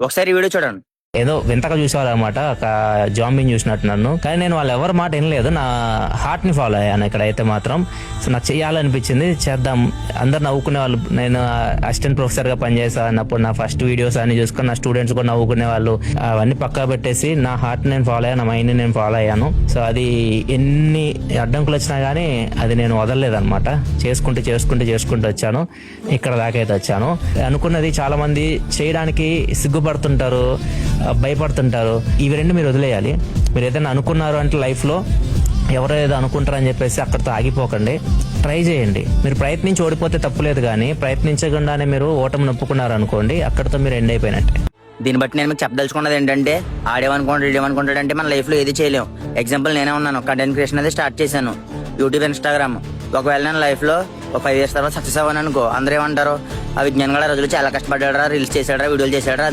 ఒకసారి ఈ వీడియో చూడండి. ఏదో వింతగా చూసేవాళ్ళు అనమాట, ఒక జాంబిని చూసినట్టు నన్ను. కానీ నేను వాళ్ళు ఎవరి మాట వినలేదు, నా హార్ట్ ని ఫాలో అయ్యాను ఇక్కడైతే మాత్రం. సో నాకు చేయాలనిపించింది, చేద్దాం. అందరు నవ్వుకునే వాళ్ళు. నేను అసిస్టెంట్ ప్రొఫెసర్ గా పనిచేసానప్పుడు నా ఫస్ట్ వీడియోస్ అన్ని చూసుకొని నా స్టూడెంట్స్ కూడా నవ్వుకునే వాళ్ళు. అవన్నీ పక్కా పెట్టేసి నా హార్ట్ నేను ఫాలో అయ్యాను, నా మైండ్ నేను ఫాలో అయ్యాను. సో అది ఎన్ని అడ్డంకులు వచ్చినా గానీ అది నేను వదలలేదన్నమాట. చేసుకుంటూ వచ్చాను, ఇక్కడ దాకైతే వచ్చాను. అనుకున్నది చాలా మంది చేయడానికి సిగ్గుపడుతుంటారు, భయపడుతుంటారు. ఇవి రెండు మీరు వదిలేయాలి. మీరు ఏదైనా అనుకున్నారు అంటే లైఫ్లో ఎవరో ఏదో అనుకుంటారని చెప్పేసి అక్కడితో ఆగిపోకండి, ట్రై చేయండి. మీరు ప్రయత్నించి ఓడిపోతే తప్పులేదు, కానీ ప్రయత్నించకుండానే మీరు ఓటమి నొప్పుకున్నారు అనుకోండి, అక్కడితో మీరు ఎండ్ అయిపోయినట్టే. దీన్ని బట్టి నేను మీకు చెప్పదలుచుకున్నది ఏంటంటే, ఆడేమనుకుంటాడంటే మన లైఫ్లో ఏది చేయలేం. ఎగ్జాంపుల్ నేనే ఉన్నాను, కంటెంట్ క్రియేషన్ అనేది స్టార్ట్ చేశాను, యూట్యూబ్, ఇన్స్టాగ్రామ్. ఒకవేళ నేను లైఫ్లో ఒక 5 years తర్వాత సక్సెస్ అవ్వను అనుకో, అందరూ ఏమంటారు, ఆ విజ్ఞాన్ గడ రోజులు చాలా కష్టపడ్డారా, రీల్స్ చేశాడా, వీడియోలు చేశాడా.